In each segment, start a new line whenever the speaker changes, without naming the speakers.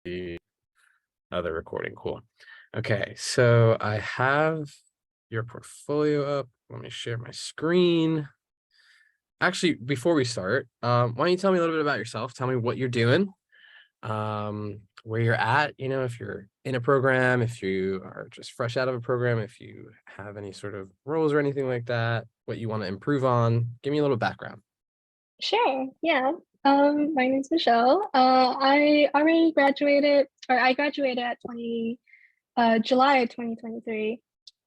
the other recording. Cool. Okay, so I have your portfolio up. Let me share my screen. Actually, before we start, why don't you tell me a little bit about yourself? Tell me what you're doing, where you're at, if you're in a program, if you are just fresh out of a program, if you have any sort of roles or anything like that, what you want to improve on. Give me a little background.
Sure, yeah. My name's Michelle. I graduated at July 2023.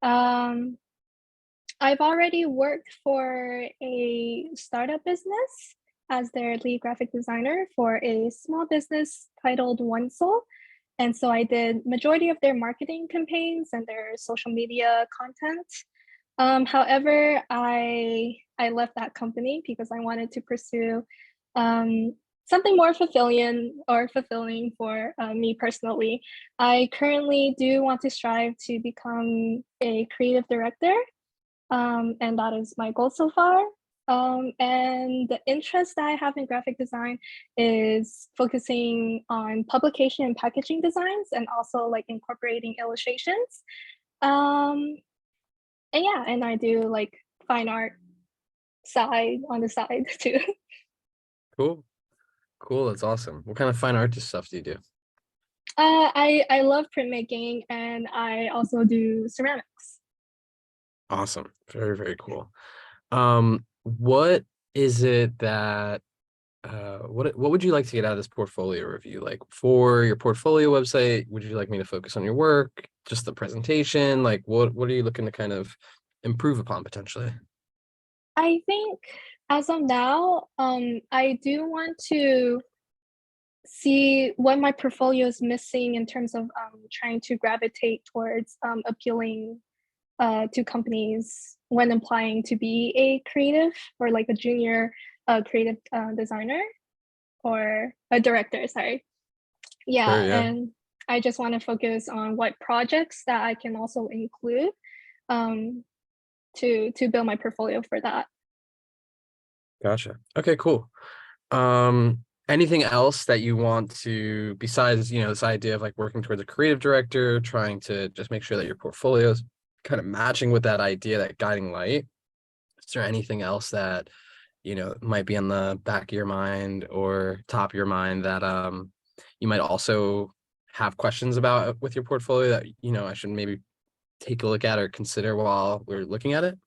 Um, I've already worked for a startup business as their lead graphic designer for a small business titled One Soul. And so I did majority of their marketing campaigns and their social media content. However, I left that company because I wanted to pursue something more fulfilling for me personally. I currently do want to strive to become a creative director, and that is my goal so far. And the interest that I have in graphic design is focusing on publication and packaging designs, and also like incorporating illustrations. Um, and yeah, and I do like fine art side on the side too.
Cool. Cool. That's awesome. What kind of fine artist stuff do you do?
I love printmaking, and I also do ceramics.
Awesome. Very, very cool. What is it that what would you like to get out of this portfolio review? Like for your portfolio website, would you like me to focus on your work, just the presentation? Like what are you looking to kind of improve upon potentially?
I think as of now, I do want to see what my portfolio is missing in terms of trying to gravitate towards appealing to companies when applying to be a creative or like a junior creative designer or a director, sorry. Yeah,
Sure, yeah.
and I just want to focus on what projects that I can also include um, to build my portfolio for that.
Gotcha. Okay, cool. Anything else that you want to, besides, this idea of like working towards a creative director, trying to just make sure that your portfolio is kind of matching with that idea, that guiding light? Is there anything else that, might be on the back of your mind or top of your mind that you might also have questions about with your portfolio that, I should maybe take a look at or consider while we're looking at it?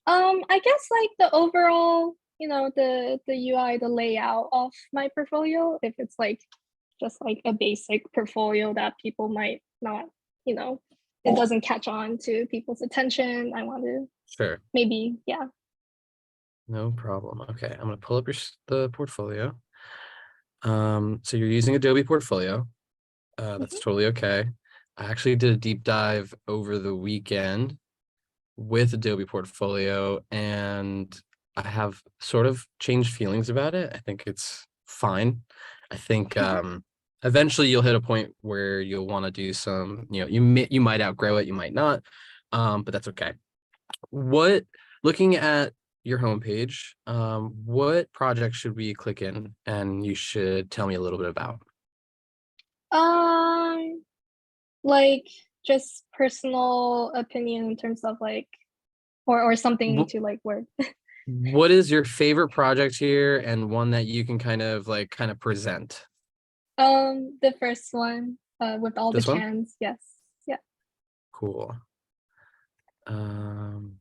I guess like the overall, the UI, the layout of my portfolio, if it's like just like a basic portfolio that people might not, you know, it doesn't catch on to people's attention. I want to
Sure.
maybe, yeah.
No problem. Okay, I'm gonna pull up the portfolio. So you're using Adobe Portfolio. That's
Mhm.
totally okay. I actually did a deep dive over the weekend with Adobe Portfolio, and I have sort of changed feelings about it. I think it's fine. I think eventually you'll hit a point where you'll want to do some, you might outgrow it, you might not, but that's okay. What Looking at your homepage, what project should we click in and you should tell me a little bit about?
Um, like just personal opinion in terms of like, or something
Wh-
to like work.
What is your favorite project here and one that you can kind of present?
The first one, with all the
This one?
chans, yes, yeah.
Cool. Um,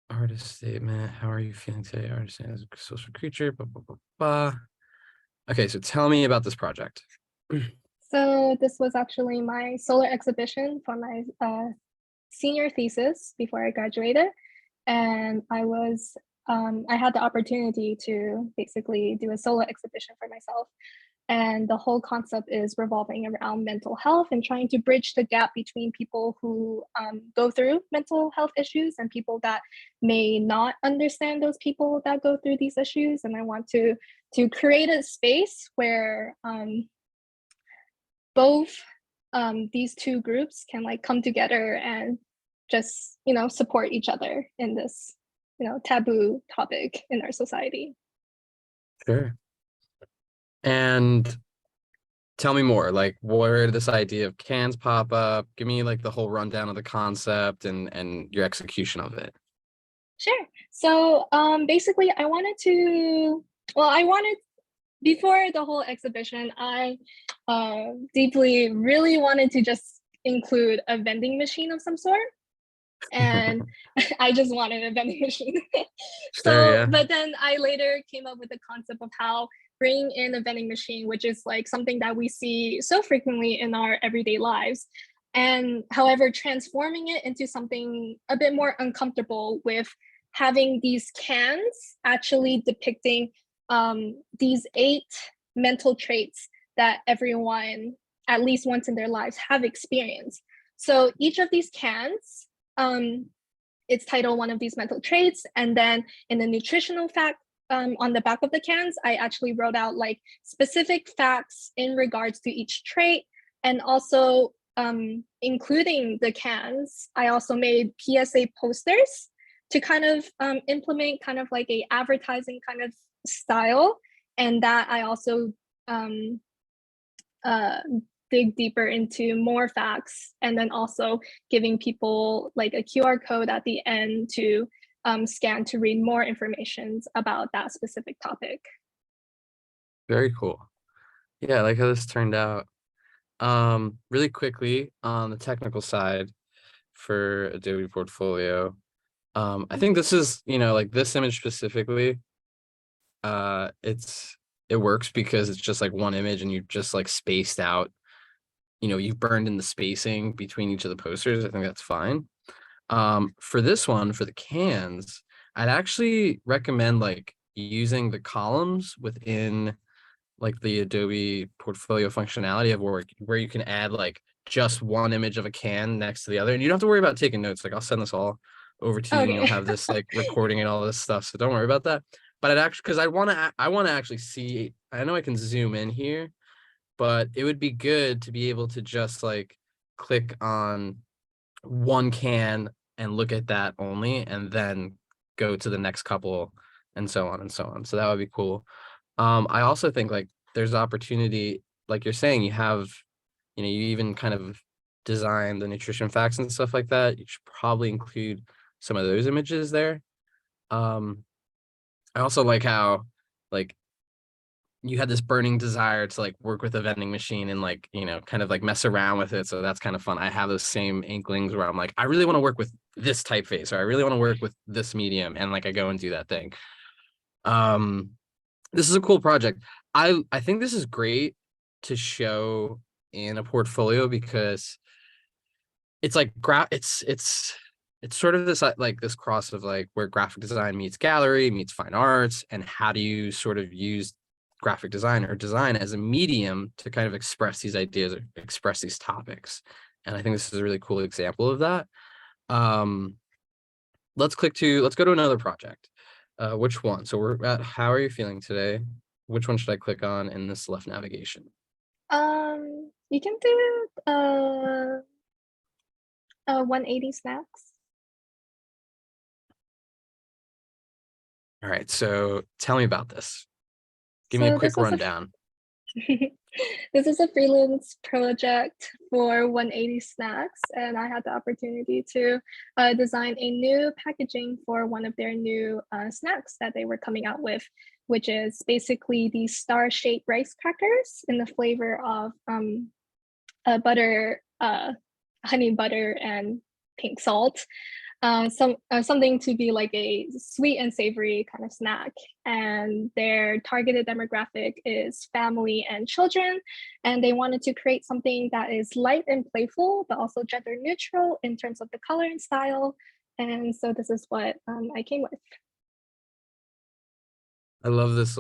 Artist statement. How are you feeling today? Artist as a social creature. Blah, blah, blah, blah. Okay, so tell me about this project.
So this was actually my solar exhibition for my senior thesis before I graduated, and I had the opportunity to basically do a solo exhibition for myself. And the whole concept is revolving around mental health and trying to bridge the gap between people who go through mental health issues and people that may not understand those people that go through these issues. And I want to create a space where both these two groups can like come together and just support each other in this taboo topic in our society.
Sure. And Tell me more. Like, where did this idea of cans pop up? Give me like the whole rundown of the concept and your execution of it.
Sure. So basically, I wanted before the whole exhibition, I deeply really wanted to just include a vending machine of some sort. And I just wanted a vending machine.
Sure,
So,
yeah.
but then I later came up with the concept of how bringing in a vending machine, which is like something that we see so frequently in our everyday lives, and however, transforming it into something a bit more uncomfortable with having these cans actually depicting these 8 mental traits that everyone, at least once in their lives, have experienced. So each of these cans, um, it's titled one of these mental traits. And then in the nutritional fact, on the back of the cans, I actually wrote out like specific facts in regards to each trait. And also including the cans, I also made PSA posters to kind of implement kind of like a advertising kind of style. And that I also um, uh, dig deeper into more facts, and then also giving people like a QR code at the end to scan to read more information about that specific topic.
Very cool. Yeah, I like how this turned out. Really quickly on the technical side for Adobe Portfolio, I think this is, like this image specifically, it works because it's just like one image and you just like spaced out, you've burned in the spacing between each of the posters. I think that's fine. For this one, for the cans, I'd actually recommend like using the columns within like the Adobe Portfolio functionality of where you can add like just one image of a can next to the other, and you don't have to worry about taking notes. Like I'll send this all over to you, and you'll
Okay.
have this like recording and all this stuff. So don't worry about that. But I'd actually, because I want to actually see. I know I can zoom in here, but it would be good to be able to just like click on one can and look at that only, and then go to the next couple, and so on and so on. So that would be cool. I also think like there's opportunity, like you're saying, you even kind of design the nutrition facts and stuff like that. You should probably include some of those images there. Um, I also like how like you had this burning desire to like work with a vending machine and like, kind of like mess around with it. So that's kind of fun. I have those same inklings where I'm like, I really want to work with this typeface, or I really want to work with this medium, and like I go and do that thing. Um, this is a cool project. I think this is great to show in a portfolio because it's like it's sort of this like this cross of like where graphic design meets gallery meets fine arts, and how do you sort of use graphic design or design as a medium to kind of express these ideas or express these topics. And I think this is a really cool example of that. um let's go to another project. Which one? So we're at how are you feeling today? Which one should I click on in this left navigation?
You can do 180 snacks.
All right, so tell me about this. Give me a
So
quick rundown.
this is a freelance project for 180 Snacks, and I had the opportunity to design a new packaging for one of their new snacks that they were coming out with, which is basically these star-shaped rice crackers in the flavor of butter, honey butter, and pink salt. Something to be like a sweet and savory kind of snack. And their targeted demographic is family and children. And they wanted to create something that is light and playful, but also gender neutral in terms of the color and style. And so this is what I came with.
I love this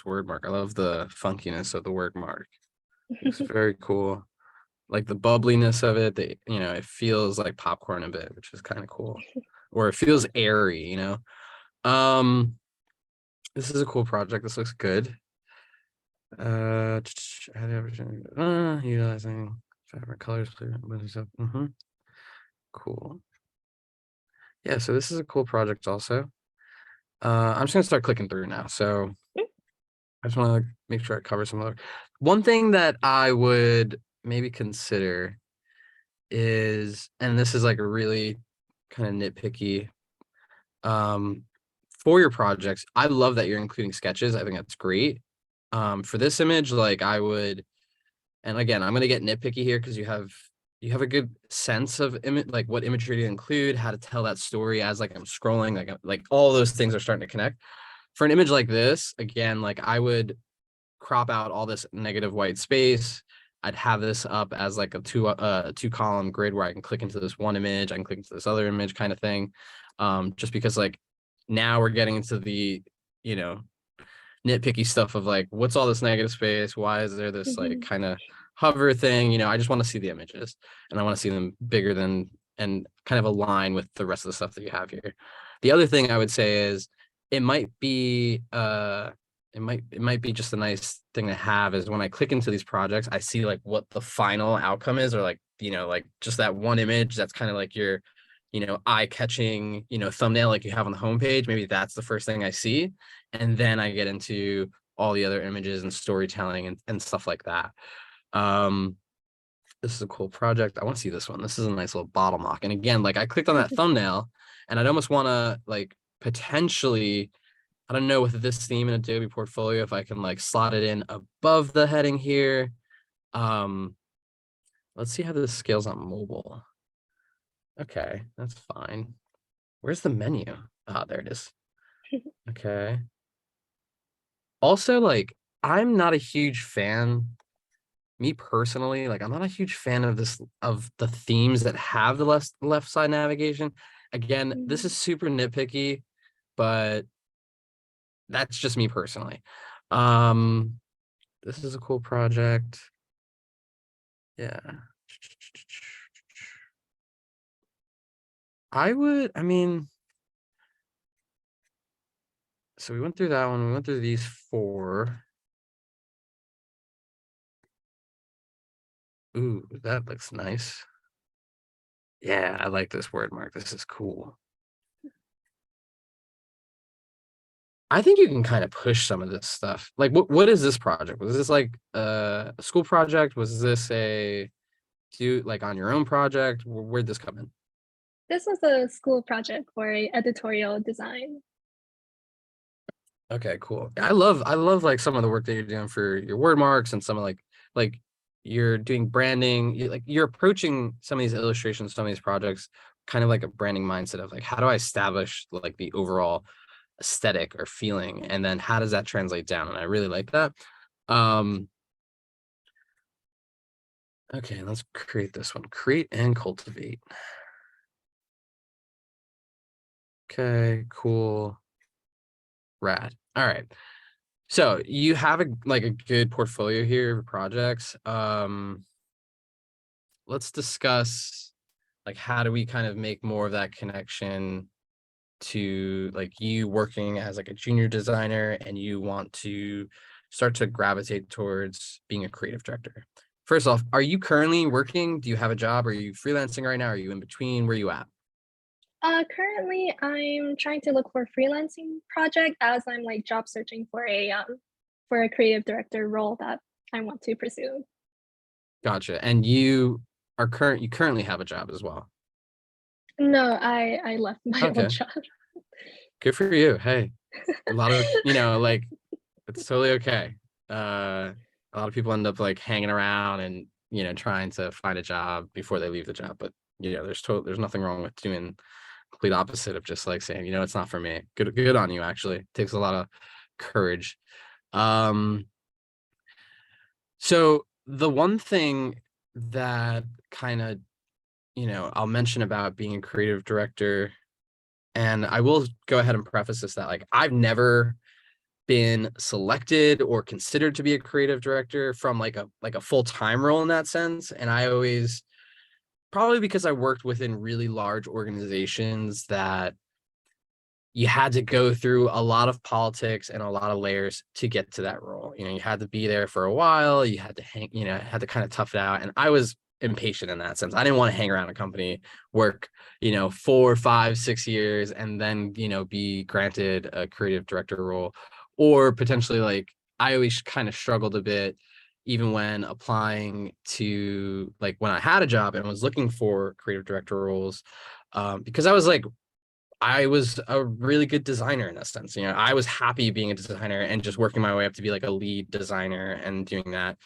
word mark. I love the funkiness of the word mark. It's very cool. Like the bubbliness of it, it feels like popcorn a bit, which is kind of cool. Or it feels airy. Um, this is a cool project. This looks good. Utilizing fabric colors. Mm-hmm. Cool. Yeah, so this is a cool project also. I'm just gonna start clicking through now. So I just want to make sure I cover some other. One thing that I would maybe consider is, and this is like a really kind of nitpicky, um, for your projects, I love that you're including sketches. I think that's great. For this image, like I would, and again, I'm gonna get nitpicky here because you have a good sense of image, like what imagery to include, how to tell that story as like I'm scrolling, like all those things are starting to connect. For an image like this, again, like I would crop out all this negative white space. I'd have this up as like a two column grid where I can click into this one image, I can click into this other image kind of thing. Just because like now we're getting into the, you know, nitpicky stuff of like, what's all this negative space? Why is there this like
Mhm.
kind of hover thing? You know, I just want to see the images and I want to see them bigger than and kind of align with the rest of the stuff that you have here. The other thing I would say is it might be it might be just a nice thing to have is when I click into these projects, I see like what the final outcome is, or like, you know, like just that one image that's kind of like your, you know, eye-catching, you know, thumbnail like you have on the homepage. Maybe that's the first thing I see. And then I get into all the other images and storytelling and stuff like that. Um, this is a cool project. I want to see this one. This is a nice little bottle mock. And again, like I clicked on that thumbnail and I'd almost want to like potentially, I don't know with this theme in Adobe Portfolio, if I can like slot it in above the heading here. Um, let's see how this scales on mobile. Okay, that's fine. Where's the menu? Ah, there it is. Okay. Also, like, I'm not a huge fan, me personally, like, I'm not a huge fan of this, of the themes that have the left side navigation. Again, this is
Mhm.
super nitpicky, but that's just me personally. Um, this is a cool project. Yeah. I mean, so we went through that one, we went through these four. Ooh, that looks nice. Yeah, I like this word mark. This is cool. I think you can kind of push some of this stuff. Like what is this project? Was this like a school project? Was this a do like on your own project? Where'd this come in?
This was a school project for a editorial design.
Okay, cool. I love like some of the work that you're doing for your word marks and some of like you're doing branding. Like you're approaching some of these illustrations, some of these projects, kind of like a branding mindset of like how do I establish like the overall aesthetic or feeling, and then how does that translate down? And I really like that. Um, Okay, let's create this one. Create and cultivate. Okay, cool. Rad. All right. So you have a like a good portfolio here of projects. Let's discuss like how do we kind of make more of that connection to like you working as like a junior designer and you want to start to gravitate towards being a creative director. First off, are you currently working? Do you have a job? Are you freelancing right now? Are you in between? Where are you at?
Currently, I'm trying to look for a freelancing project as I'm like job searching for a creative director role that I want to pursue.
Gotcha. And you currently have a job as well.
No, I left my old
Okay.
job.
Good for you. Hey, a lot of, like it's totally okay. A lot of people end up like hanging around and, trying to find a job before they leave the job. But there's nothing wrong with doing complete opposite of just like saying, it's not for me. Good on you, actually. It takes a lot of courage. Um, so the one thing that kind of, I'll mention about being a creative director. And I will go ahead and preface this that like I've never been selected or considered to be a creative director from like a full-time role in that sense. And I always, probably because I worked within really large organizations, that you had to go through a lot of politics and a lot of layers to get to that role. You had to be there for a while, you had to had to kind of tough it out. And I was impatient in that sense. I didn't want to hang around a company, work, 4, 5, 6 years, and then, be granted a creative director role, or potentially like I always kind of struggled a bit, even when applying to like when I had a job and was looking for creative director roles, because I was a really good designer in that sense. You know, I was happy being a designer and just working my way up to be like a lead designer and doing that.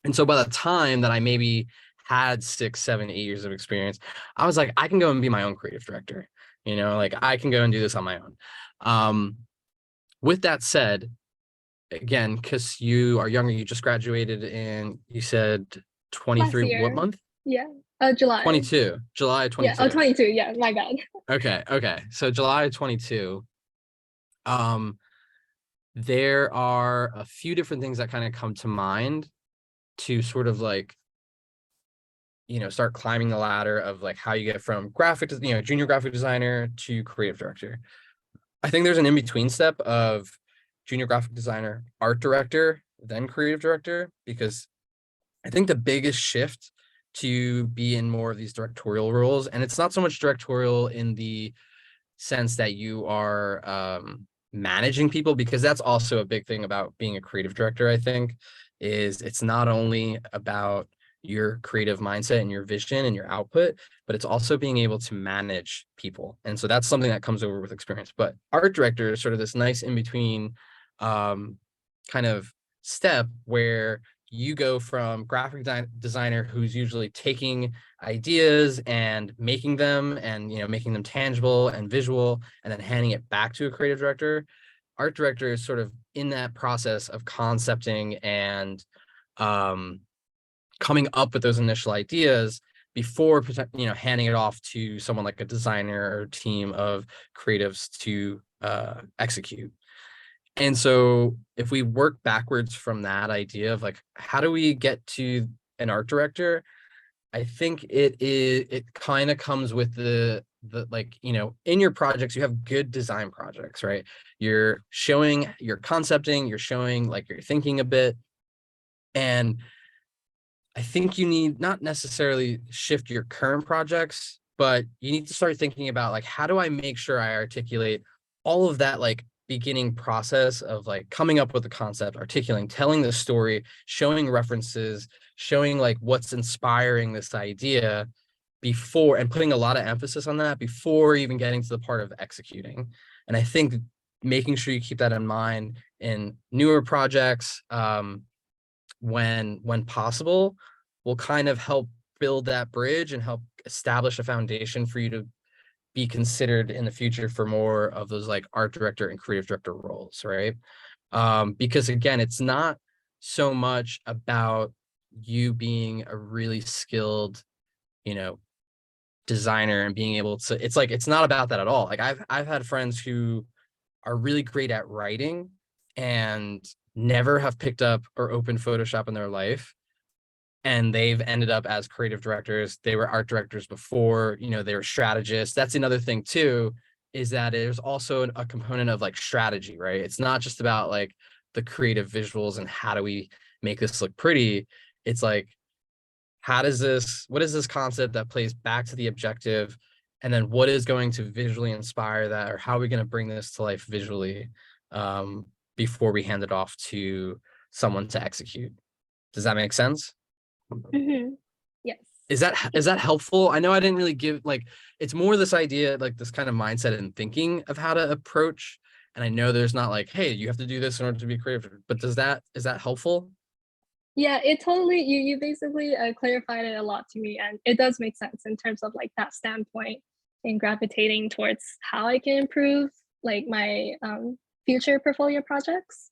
And so by the time that I maybe had 6, 7, 8 years of experience, I was like, I can go and be my own creative director. You know, like I can go and do this on my own. Um, with that said, again, because you are younger, you just graduated in, you said
Last
23, what
year.
month?
Yeah. July.
22, July
Yeah. Oh,
22.
22. Yeah, my bad.
Okay, okay. So July 22. Um, there are a few different things that kind of come to mind to sort of like, start climbing the ladder of like how you get from junior graphic designer to creative director. I think there's an in-between step of junior graphic designer, art director, then creative director, because I think the biggest shift to be in more of these directorial roles, and it's not so much directorial in the sense that you are managing people, because that's also a big thing about being a creative director, I think, is it's not only about your creative mindset and your vision and your output, but it's also being able to manage people. And so that's something that comes over with experience. But art director is sort of this nice in between um, kind of step where you go from graphic designer who's usually taking ideas and making them and making them tangible and visual and then handing it back to a creative director. Art director is sort of in that process of concepting and um, coming up with those initial ideas before handing it off to someone like a designer or team of creatives to execute. And so if we work backwards from that idea of like, how do we get to an art director? I think it kind of comes with the like, in your projects, you have good design projects, right? You're showing, you're concepting, you're showing like you're thinking a bit. And I think you need not necessarily shift your current projects, but you need to start thinking about like, how do I make sure I articulate all of that like beginning process of like coming up with the concept, articulating, telling the story, showing references, showing like what's inspiring this idea before, and putting a lot of emphasis on that before even getting to the part of executing. And I think making sure you keep that in mind in newer projects, when possible, will kind of help build that bridge and help establish a foundation for you to be considered in the future for more of those like art director and creative director roles, right? Because again, it's not so much about you being a really skilled, you know, designer and being able to, it's like, it's not about that at all. Like I've had friends who are really great at writing and never have picked up or opened Photoshop in their life, and they've ended up as creative directors. They were art directors before, they were strategists. That's another thing too, is that there's also a component of like strategy, right? It's not just about like the creative visuals and how do we make this look pretty. It's like, what is this concept that plays back to the objective? And then what is going to visually inspire that, or how are we going to bring this to life visually before we hand it off to someone to execute? Does that make sense?
Mm-hmm. Yes.
Is that helpful? I know I didn't really give like, it's more this idea, like this kind of mindset and thinking of how to approach. And I know there's not like, hey, you have to do this in order to be creative, but is that helpful?
Yeah, it totally, you basically clarified it a lot to me, and it does make sense in terms of like that standpoint in gravitating towards how I can improve like my future portfolio projects.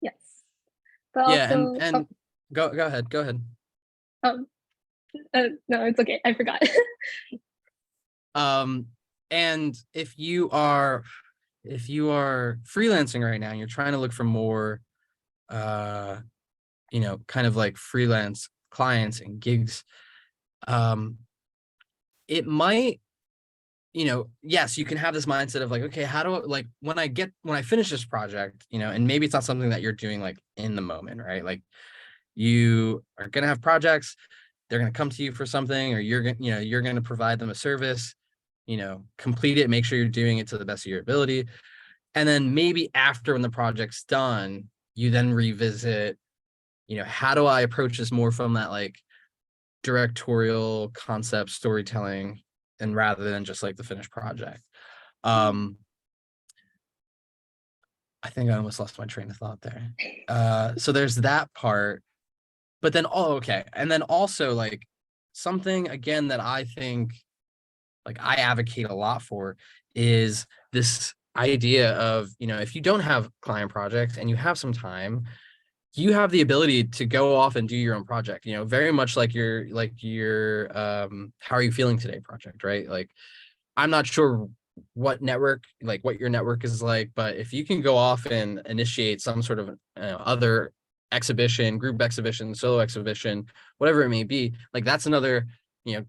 Yes, but
Yeah, and
also, oh,
and go ahead.
um, no, it's okay. I forgot.
Um, and if you are freelancing right now and you're trying to look for more uh, kind of like freelance clients and gigs, um, it might, yes, you can have this mindset of like, okay, how do I, like when I finish this project, and maybe it's not something that you're doing like in the moment, right? Like you are gonna have projects, they're gonna come to you for something, or you're gonna provide them a service, complete it, make sure you're doing it to the best of your ability. And then maybe after when the project's done, you then revisit, how do I approach this more from that like directorial concept storytelling, and rather than just like the finished project.
Mm.
I think I almost lost my train of thought there. So there's that part, but then, oh, okay. And then also like something again that I think like I advocate a lot for is this idea of, if you don't have client projects and you have some time, you have the ability to go off and do your own project, very much like your how are you feeling today project, right? Like I'm not sure what your network is like, but if you can go off and initiate some sort of other exhibition, group exhibition, solo exhibition, whatever it may be, like that's another, you know,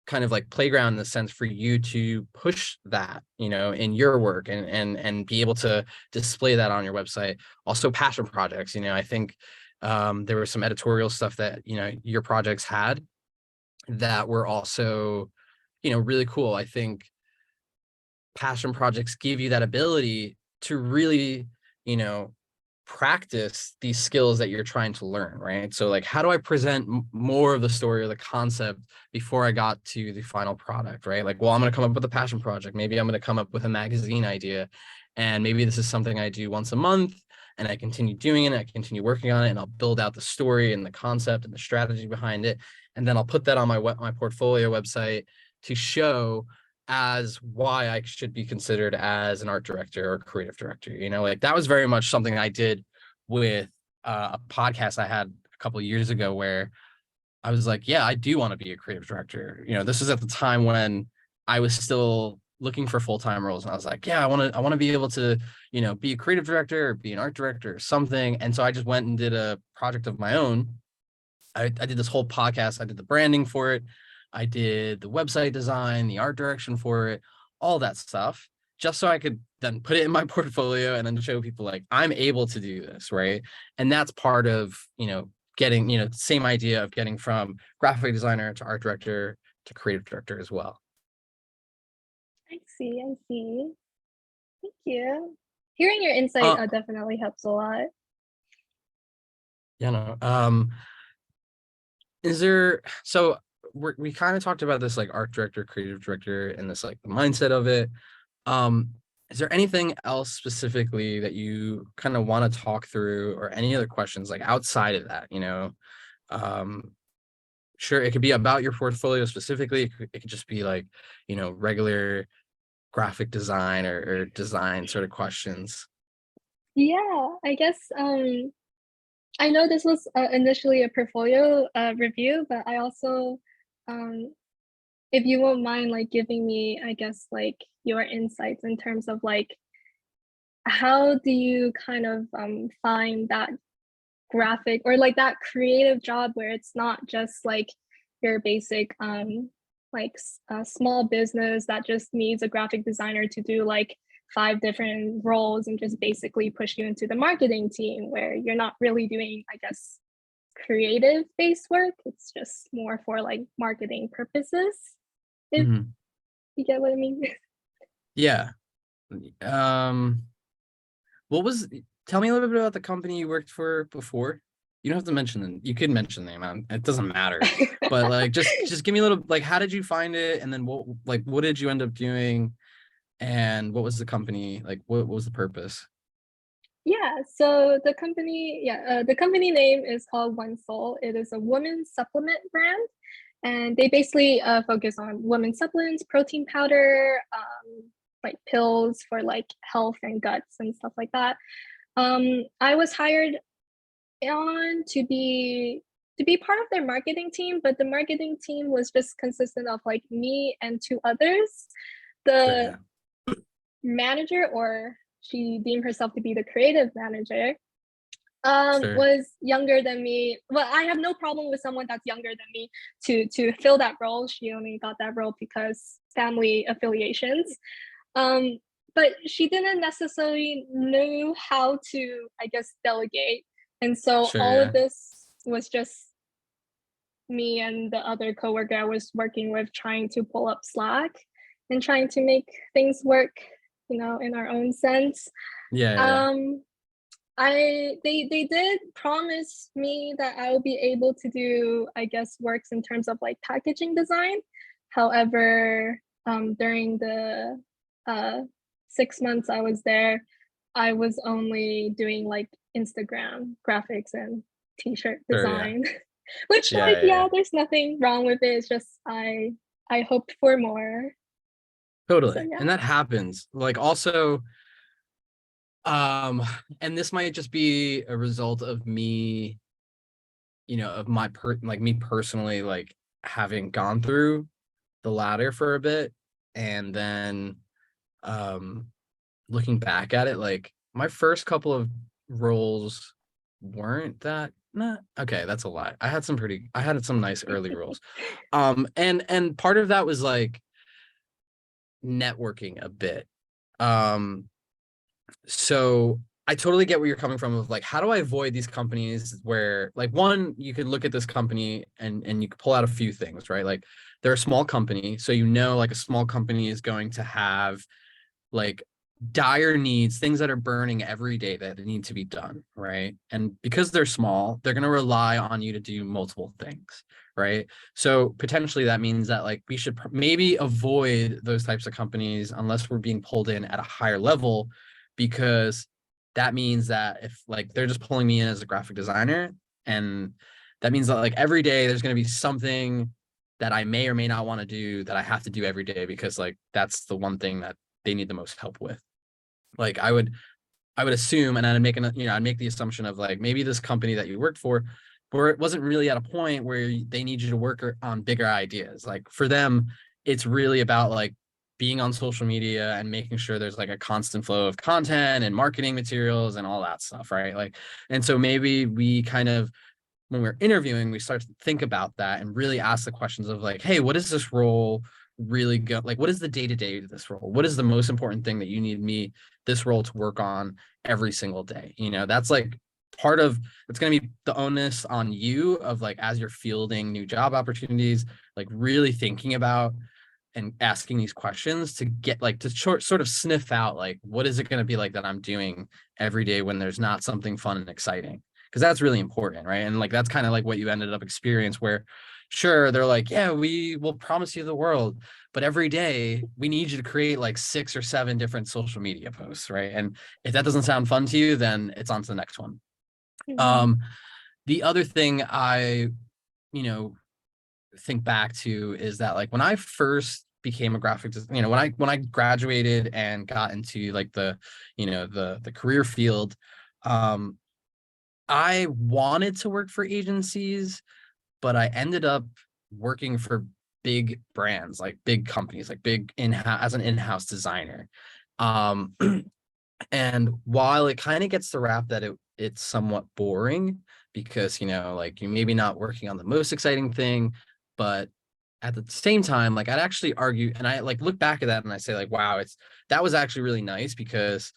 kind of like playground in the sense for you to push that, in your work, and be able to display that on your website. Also passion projects, I think there was some editorial stuff that, your projects had that were also, really cool. I think passion projects give you that ability to really, you know, practice these skills that you're trying to learn, right? So like, how do I present more of the story or the concept before I got to the final product, right? Like, well, I'm going to come up with a passion project. Maybe I'm going to come up with a magazine idea. And maybe this is something I do once a month, and I continue doing it. I continue working on it, and I'll build out the story and the concept and the strategy behind it. And then I'll put that on my portfolio website to show as why I should be considered as an art director or creative director. Like that was very much something I did with a podcast I had a couple of years ago, where I was like, yeah, I do want to be a creative director. This was at the time when I was still looking for full-time roles, and I was like, yeah, I want to be able to, be a creative director or be an art director or something. And so I just went and did a project of my own. I did this whole podcast. I did the branding for it. I did the website design, the art direction for it, all that stuff, just so I could then put it in my portfolio and then show people like I'm able to do this, right? And that's part of, getting, same idea of getting from graphic designer to art director to creative director as well.
I see, I see. Thank you. Hearing your insight
Uh,
definitely helps a lot.
you know, is there, so we kind of talked about this like art director, creative director, and this like the mindset of it. Um, is there anything else specifically that you kind of want to talk through, or any other questions like outside of that, Um, sure, it could be about your portfolio specifically. It could just be like, regular graphic design or design sort of questions.
Yeah, I guess I know this was initially a portfolio review, but I also, um, if you won't mind, like giving me, I guess, like your insights in terms of like how do you kind of find that graphic or like that creative job where it's not just like your basic like a small business that just needs a graphic designer to do like 5 different roles and just basically push you into the marketing team where you're not really doing, I guess, creative based work. It's just more for like marketing purposes, if
Mhm.
you get what I mean.
Yeah. Um, what was, tell me a little bit about the company you worked for before. You don't have to mention them. You could mention the name. It doesn't matter. But like, just give me a little, like, how did you find it? And then what did you end up doing? And what was the company? Like, what was the purpose?
Yeah, so the company name is called One Soul. It is a women's supplement brand, and they basically focus on women's supplements, protein powder, like pills for like health and guts and stuff like that. I was hired on to be part of their marketing team, but the marketing team was just consistent of like me and 2 others.
Sure,
The
yeah.
manager, or she deemed herself to be the creative manager,
Sure.
was younger than me. Well, I have no problem with someone that's younger than me to fill that role. She only got that role because family affiliations. Um, but she didn't necessarily know how to, I guess, delegate. And so
Sure,
all of
yeah.
this was just me and the other coworker I was working with trying to pull up slack and trying to make things work, in our own sense.
Yeah, yeah, yeah.
Um, They did promise me that I will be able to do, I guess, works in terms of like packaging design. However, during the 6 months I was there, I was only doing like Instagram graphics and t-shirt
Sure, yeah.
design, which
Yeah,
like
yeah, yeah.
yeah, there's nothing wrong with it. It's just I hoped for more. So
Totally.
yeah.
And that happens. Like also, um, and this might just be a result of me, of my like me personally, like having gone through the ladder for a bit and then um looking back at it, like my first couple of roles weren't that nah, okay, that's a lie. I had some nice early roles. And part of that was like networking a bit. Um so I totally get where you're coming from of like how do I avoid these companies where like one you could look at this company and you could pull out a few things, right? Like they're a small company, so like a small company is going to have like dire needs, things that are burning every day that need to be done, right? And because they're small, they're going to rely on you to do multiple things, right? So potentially that means that like we should maybe avoid those types of companies unless we're being pulled in at a higher level, because that means that if like they're just pulling me in as a graphic designer, and that means that like every day there's going to be something that I may or may not want to do that I have to do every day because like that's the one thing that they need the most help with. Like I would assume, and I'd make I'd make the assumption of like maybe this company that you worked for, where it wasn't really at a point where they need you to work on bigger ideas. Like for them, it's really about like being on social media and making sure there's like a constant flow of content and marketing materials and all that stuff, right? Like, and so maybe we kind of when we're interviewing, we start to think about that and really ask the questions of like, hey, what is this role really go like? What is the day to day of this role? What is the most important thing that you need this role to work on every single day? That's like part of it's going to be the onus on you of like as you're fielding new job opportunities, like really thinking about and asking these questions to get like to sort of sniff out like what is it going to be like that I'm doing every day when there's not something fun and exciting, because that's really important, right? And like that's kind of like what you ended up experience where sure they're like, yeah, we will promise you the world, but every day we need you to create like 6 or 7 different social media posts, right? And if that doesn't sound fun to you, then it's on to the next one.
Mhm.
um the other thing I you know think back to is that like when I first became a when I graduated and got into like the career field, um I wanted to work for agencies, but I ended up working for big brands, like big companies, like big in-house as an in-house designer. Um, and while it kind of gets the rap that it's somewhat boring because, like you maybe not working on the most exciting thing, but at the same time, like I'd actually argue and I like look back at that and I say like, wow, that was actually really nice because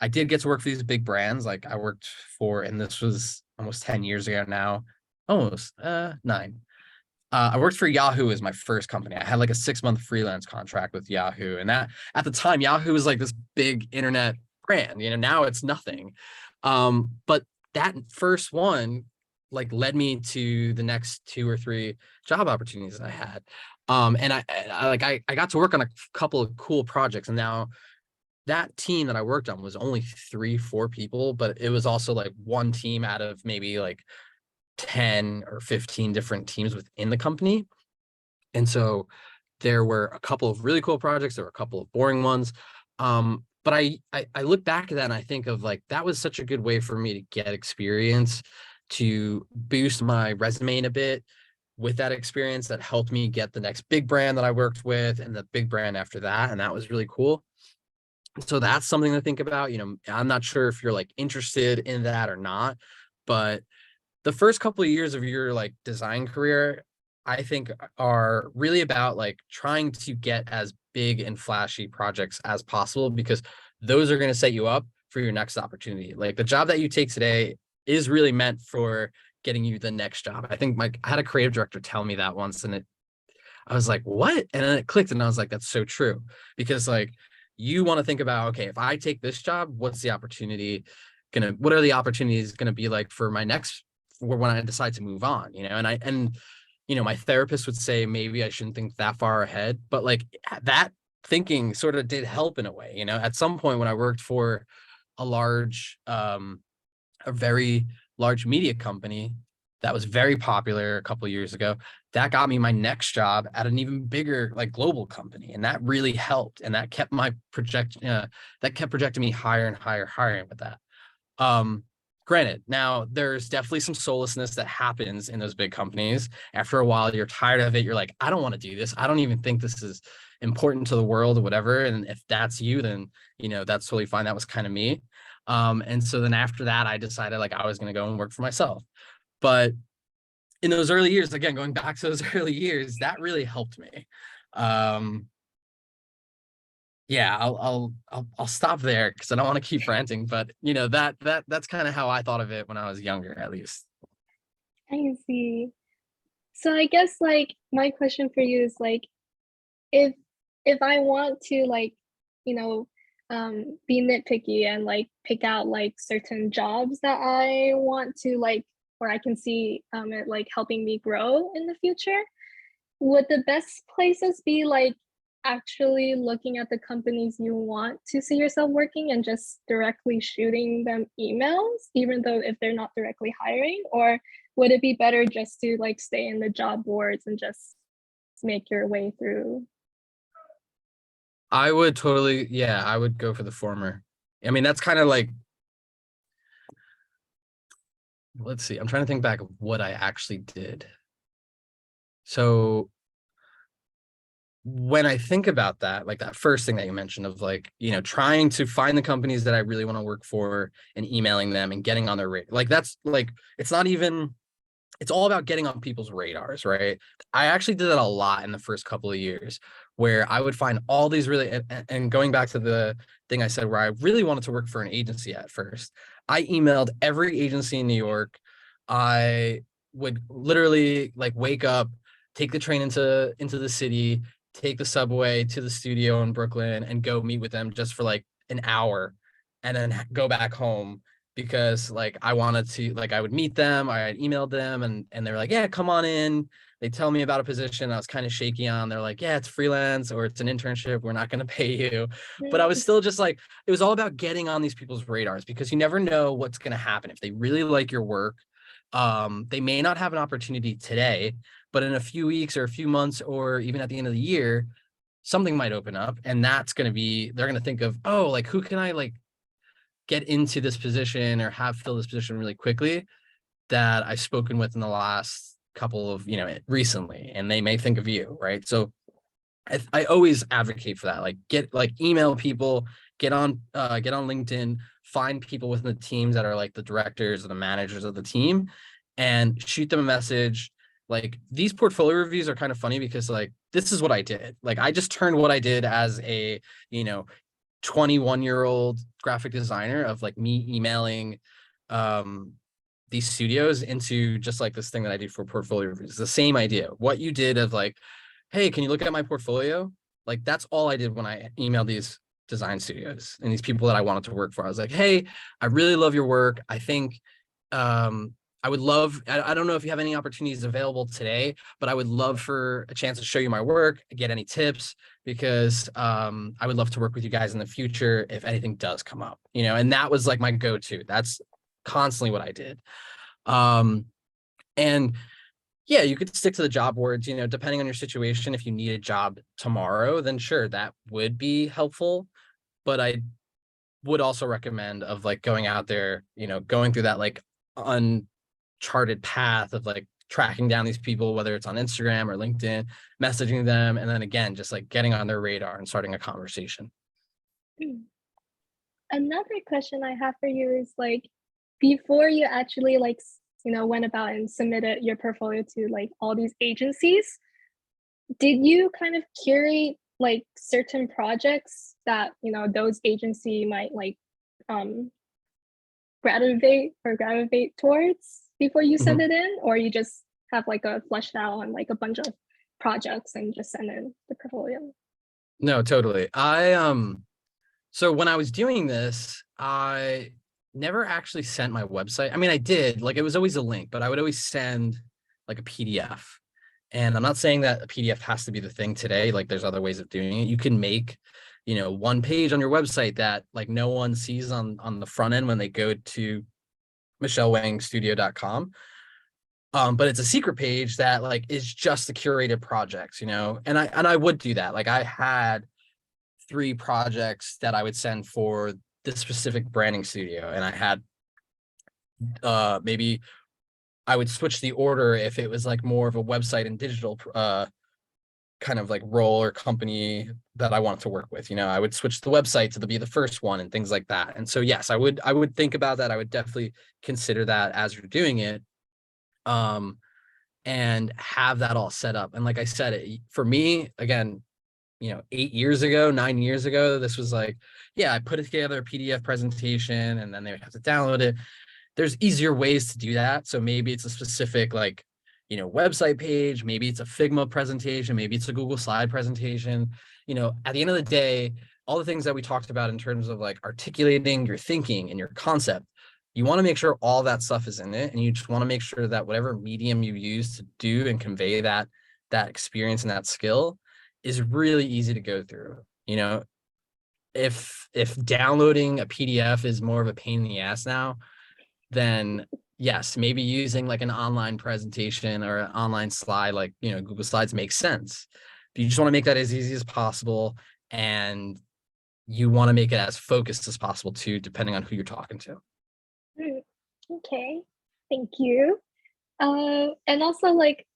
I did get to work for these big brands. Like I worked for, and this was almost 10 years ago now, almost 9. I worked for Yahoo as my first company. I had like a 6-month freelance contract with Yahoo. And that at the time, Yahoo was like this big internet brand. Now it's nothing. But that first one like led me to the next 2 or 3 job opportunities that I had. And I got to work on a couple of cool projects. And now that team that I worked on was only 3, 4 people, but it was also like one team out of maybe like 10 or 15 different teams within the company. And so there were a couple of really cool projects. There were a couple of boring ones. But I look back at that and I think of like, that was such a good way for me to get experience, to boost my resume in a bit with that experience that helped me get the next big brand that I worked with and the big brand after that. And that was really cool. So that's something to think about. I'm not sure if you're like interested in that or not, but the first couple of years of your like design career, I think are really about like trying to get as big and flashy projects as possible because those are going to set you up for your next opportunity. Like the job that you take today is really meant for getting you the next job. I think I had a creative director tell me that once and I was like, what? And then it clicked and I was like, that's so true. Because like you want to think about, okay, if I take this job, what's the opportunity? what are the opportunities gonna be like for my next, for when I decide to move on, you know? And my therapist would say maybe I shouldn't think that far ahead, but like that thinking sort of did help in a way, at some point when I worked for a very large media company that was very popular a couple of years ago, that got me my next job at an even bigger like global company, and that really helped, and that kept projecting me higher and higher with that. um Granted, now there's definitely some soullessness that happens in those big companies. After a while, you're tired of it. You're like, I don't want to do this. I don't even think this is important to the world or whatever. And if that's you, then that's totally fine. That was kind of me. And so then after that, I decided like I was going to go and work for myself. But in those early years, again, going back to those early years, that really helped me. um yeah, I'll stop there because I don't want to keep ranting, but that's kind of how I thought of it when I was younger, at least.
I see. So I guess like my question for you is like, if I want to like, you know, be nitpicky and like pick out like certain jobs that I want to like, or I can see it like helping me grow in the future, would the best places be like actually looking at the companies you want to see yourself working and just directly shooting them emails, even though if they're not directly hiring? Or would it be better just to like stay in the job boards and just make your way through?
I would totally, yeah, I would go for the former. I mean, that's kind of like, let's see, I'm trying to think back of what I actually did. So when I think about that, like that first thing that you mentioned of like, trying to find the companies that I really want to work for and emailing them and getting on their radar, like that's like, it's not even, it's all about getting on people's radars, right? I actually did that a lot in the first couple of years where I would find all these really, and going back to the thing I said where I really wanted to work for an agency at first, I emailed every agency in New York. I would literally like wake up, take the train into the city, take the subway to the studio in Brooklyn and go meet with them just for like an hour and then go back home because like I wanted to, like I would meet them, I had emailed them and they were like, yeah, come on in. They tell me about a position I was kind of shaky on. They're like, yeah, it's freelance or it's an internship. We're not going to pay you. But I was still just like, it was all about getting on these people's radars because you never know what's going to happen. If they really like your work, they may not have an opportunity today, but in a few weeks or a few months or even at the end of the year, something might open up and that's going to be, they're going to think of, oh, like who can I like get into this position or have fill this position really quickly that I've spoken with in the last couple of, recently, and they may think of you, right? So I always advocate for that. Like get like email people, get on LinkedIn, find people within the teams that are like the directors or the managers of the team and shoot them a message. Like these portfolio reviews are kind of funny because like this is what I did. Like I just turned what I did as a, you know, 21-year-old graphic designer of like me emailing um these studios into just like this thing that I do for portfolio reviews. It's the same idea. What you did of like, hey, can you look at my portfolio? Like that's all I did when I emailed these design studios and these people that I wanted to work for. I was like, hey, I really love your work. I think I would love, I don't know if you have any opportunities available today, but I would love for a chance to show you my work, get any tips, because I would love to work with you guys in the future if anything does come up, and that was like my go-to. That's constantly what I did. And yeah, you could stick to the job boards, depending on your situation. If you need a job tomorrow, then sure, that would be helpful. But I would also recommend of like going out there, going through that like uncharted path of like tracking down these people, whether it's on Instagram or LinkedIn, messaging them, and then again, just like getting on their radar and starting a conversation.
Another question I have for you is like, before you actually like, went about and submitted your portfolio to like all these agencies, did you kind of curate like certain projects that, those agency might like um gravitate towards before you send
Mhm.
it in, or you just have like a fleshed out on like a bunch of projects and just send in the portfolio?
No, totally. So when I was doing this, I never actually sent my website. I mean, I did, like it was always a link, but I would always send like a PDF. And I'm not saying that a PDF has to be the thing today. Like there's other ways of doing it. You can make, one page on your website that like no one sees on the front end when they go to michellehwangstudio.com. But it's a secret page that like is just the curated projects, and I would do that. Like I had 3 projects that I would send for this specific branding studio, and I had maybe I would switch the order if it was like more of a website and digital kind of like role or company that I wanted to work with. I would switch the website to be the first one and things like that. And so yes, I would think about that. I would definitely consider that as you're doing it. And have that all set up. And like I said, for me, again, 8 years ago, 9 years ago, this was like, yeah, I put together a PDF presentation and then they would have to download it. There's easier ways to do that. So maybe it's a specific like, website page, maybe it's a Figma presentation, maybe it's a Google slide presentation. At the end of the day, all the things that we talked about in terms of like articulating your thinking and your concept, you want to make sure all that stuff is in it. And you just want to make sure that whatever medium you use to do and convey that experience and that skill is really easy to go through. If downloading a PDF is more of a pain in the ass now, then yes, maybe using like an online presentation or an online slide like Google Slides makes sense. But you just want to make that as easy as possible, and you want to make it as focused as possible too, depending on who you're talking to.
Okay, thank you. And also, like,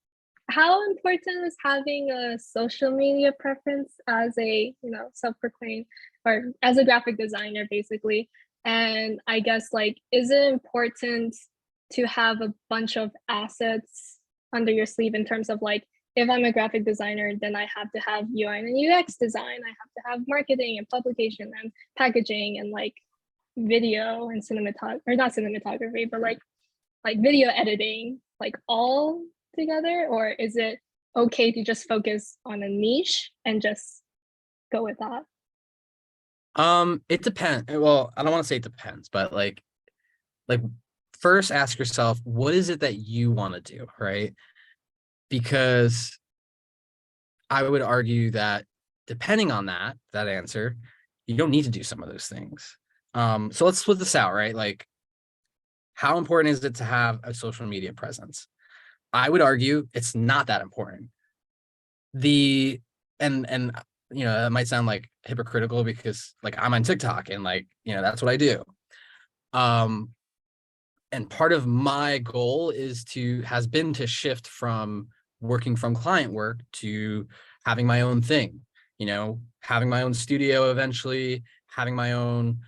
how important is having a social media preference as a, self-proclaimed or as a graphic designer, basically? And I guess, like, is it important to have a bunch of assets under your sleeve in terms of like, if I'm a graphic designer, then I have to have UI and UX design, I have to have marketing and publication and packaging and like video and cinematography, or not cinematography, but like video editing, like all together? Or is it okay to just focus on a niche and just go with that?
It depends. Well, I don't want to say it depends, but like first ask yourself, what is it that you want to do, right? Because I would argue that depending on that answer, you don't need to do some of those things. So let's split this out, right? Like, how important is it to have a social media presence? I would argue it's not that important. And that might sound like hypocritical because like I'm on TikTok and like, that's what I do. And part of my goal has been to shift from working from client work to having my own thing, having my own studio eventually, having my own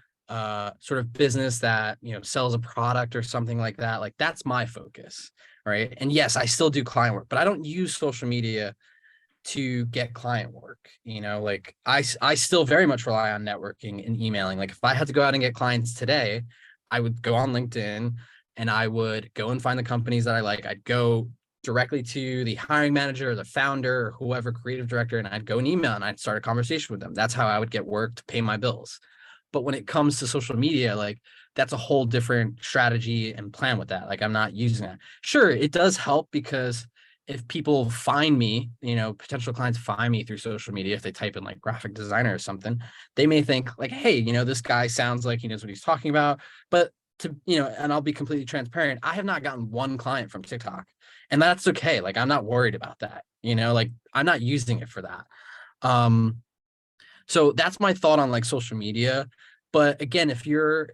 sort of business that, sells a product or something like that. Like that's my focus, right? And yes, I still do client work, but I don't use social media to get client work. Like I still very much rely on networking and emailing. Like if I had to go out and get clients today, I would go on LinkedIn and I would go and find the companies that I like. I'd go directly to the hiring manager or the founder or whoever, creative director, and I'd go and email and I'd start a conversation with them. That's how I would get work to pay my bills. But when it comes to social media, like that's a whole different strategy and plan with that. Like I'm not using that. Sure, it does help because if people find me, potential clients find me through social media, if they type in like graphic designer or something, they may think like, hey, this guy sounds like he knows what he's talking about. But and I'll be completely transparent, I have not gotten one client from TikTok, and that's okay. Like I'm not worried about that. Like I'm not using it for that. So that's my thought on like social media. But again, if you're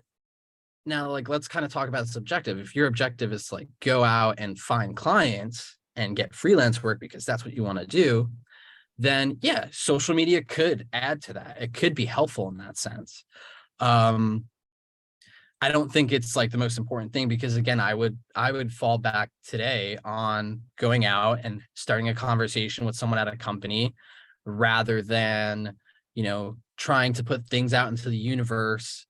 now like, let's kind of talk about this objective. If your objective is to like go out and find clients and get freelance work because that's what you want to do, then yeah, social media could add to that. It could be helpful in that sense. I don't think it's like the most important thing because again, I would fall back today on going out and starting a conversation with someone at a company rather than, trying to put things out into the universe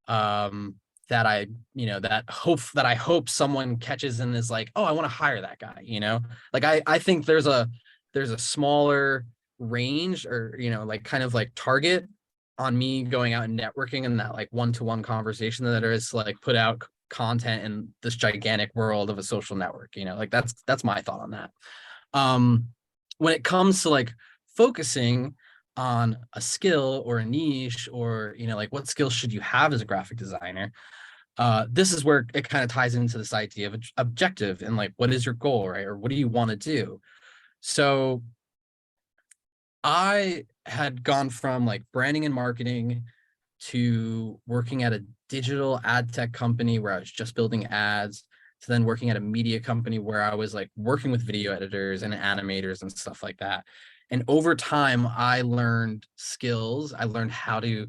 that I hope someone catches and is like, oh, I want to hire that guy, like I think there's a smaller range or, like kind of like target on me going out and networking and that like one-to-one conversation that there is to like put out content in this gigantic world of a social network, you know, like that's my thought on that. um when it comes to like focusing on a skill or a niche, or you know, like what skills should you have as a graphic designer, this is where it kind of ties into this idea of objective and like what is your goal, right? Or what do you want to do? So I had gone from like branding and marketing to working at a digital ad tech company where I was just building ads, to then working at a media company where I was like working with video editors and animators and stuff like that. And over time, I learned skills. I learned how to,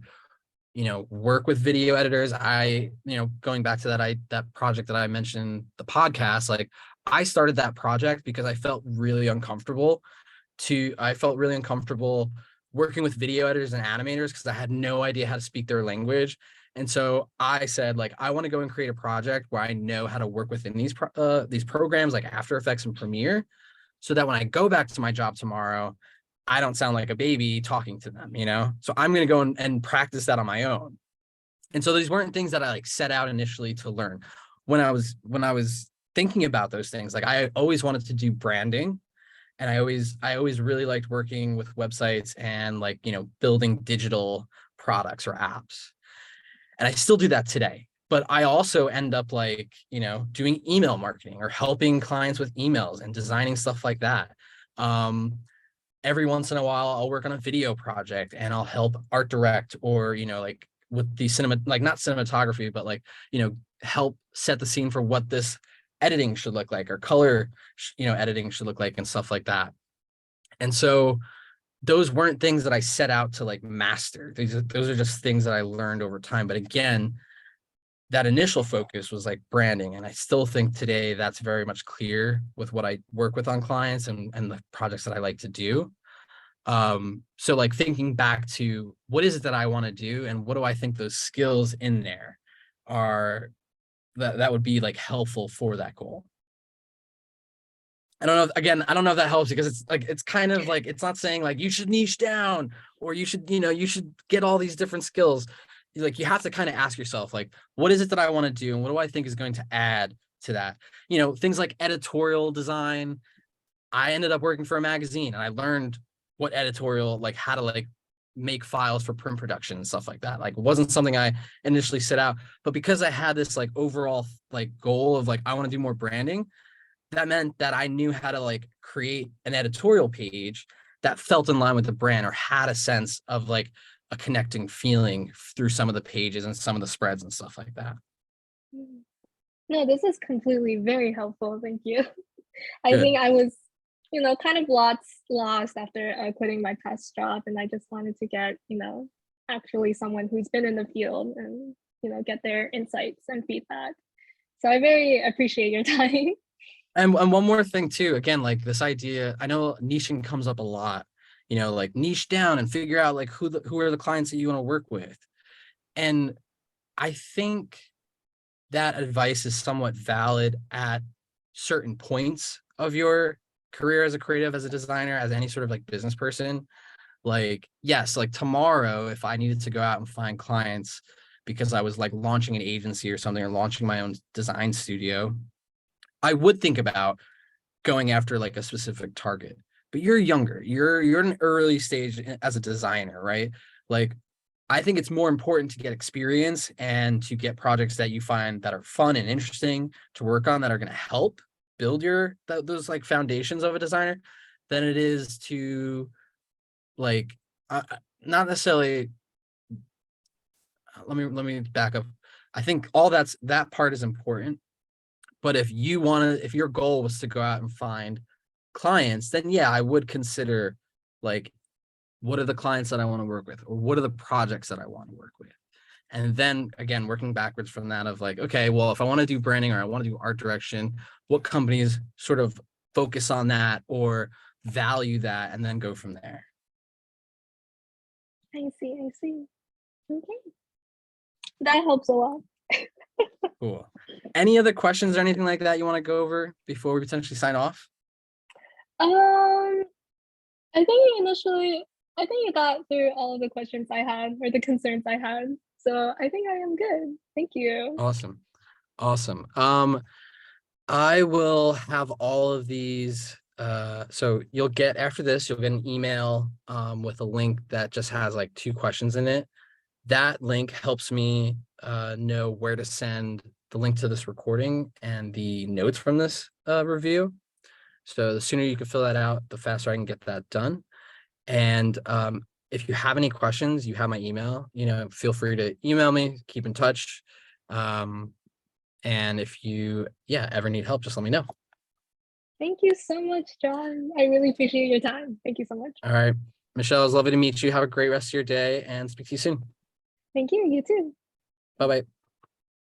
you know, work with video editors. You know, going back to that project that I mentioned, the podcast, like I started that project because I felt really uncomfortable working with video editors and animators because I had no idea how to speak their language. And so I said, like, I want to go and create a project where I know how to work within these programs like After Effects and Premiere, so that when I go back to my job tomorrow, I don't sound like a baby talking to them, you know? So I'm going to go and practice that on my own. And so these weren't things that I like set out initially to learn. When I was thinking about those things, like I always wanted to do branding, and I always really liked working with websites and like, you know, building digital products or apps. And I still do that today. But I also end up like, you know, doing email marketing or helping clients with emails and designing stuff like that. Um, every once in a while I'll work on a video project and I'll help art direct, or, you know, like with the cinema, like not cinematography, but like, you know, help set the scene for what this editing should look like, or color, you know, editing should look like and stuff like that. And so those weren't things that I set out to like master. Those are just things that I learned over time. But again, that initial focus was like branding. And I still think today that's very much clear with what I work with on clients and the projects that I like to do. So like thinking back to what is it that I want to do and what do I think those skills in there are, that would be like helpful for that goal. I don't know again, I don't know if that helps, because it's like it's kind of like it's not saying like you should niche down or you should, you know, you should get all these different skills. Like you have to kind of ask yourself, like, what is it that I want to do and what do I think is going to add to that? You know, things like editorial design. I ended up working for a magazine and I learned what editorial, like how to like make files for print production and stuff like that. Like it wasn't something I initially set out, but because I had this like overall like goal of like I want to do more branding, that meant that I knew how to like create an editorial page that felt in line with the brand or had a sense of like a connecting feeling through some of the pages and some of the spreads and stuff like that.
No, this is completely very helpful. Thank you. I
Good.
think I was, kind of lost after quitting my past job, and I just wanted to get, actually someone who's been in the field and, get their insights and feedback. So I very appreciate your time.
And one more thing too, again, like this idea, I know niching comes up a lot, you know, like niche down and figure out like who are the clients that you want to work with. And I think that advice is somewhat valid at certain points of your career as a creative, as a designer, as any sort of like business person. Like, yes, like tomorrow, if I needed to go out and find clients because I was like launching an agency or something, or launching my own design studio, I would think about going after like a specific target. But you're younger, you're in an early stage as a designer, right? Like I think it's more important to get experience and to get projects that you find that are fun and interesting to work on, that are going to help build those like foundations of a designer, than it is to like not necessarily. Let me back up. I think that part is important, but if your goal was to go out and find clients, then yeah, I would consider like, what are the clients that I want to work with, or what are the projects that I want to work with? And then again, working backwards from that of like, okay, well, if I want to do branding or I want to do art direction, what companies sort of focus on that or value that, and then go from there.
I see, I see. Okay. That helps a lot.
Cool. Any other questions or anything like that you want to go over before we potentially sign off?
Um, I think initially I think you got through all of the questions I had or the concerns I had. So I think I am good. Thank you.
Awesome. Awesome. I will have all of these. So you'll get after this, you'll get an email with a link that just has like 2 questions in it. That link helps me know where to send the link to this recording and the notes from this review. So the sooner you can fill that out, the faster I can get that done. And if you have any questions, you have my email, feel free to email me, keep in touch. And if you, ever need help, just let me know.
Thank you so much, John. I really appreciate your time. Thank you so much.
All right. Michelle, it was lovely to meet you. Have a great rest of your day and speak to you soon.
Thank you. You too.
Bye bye.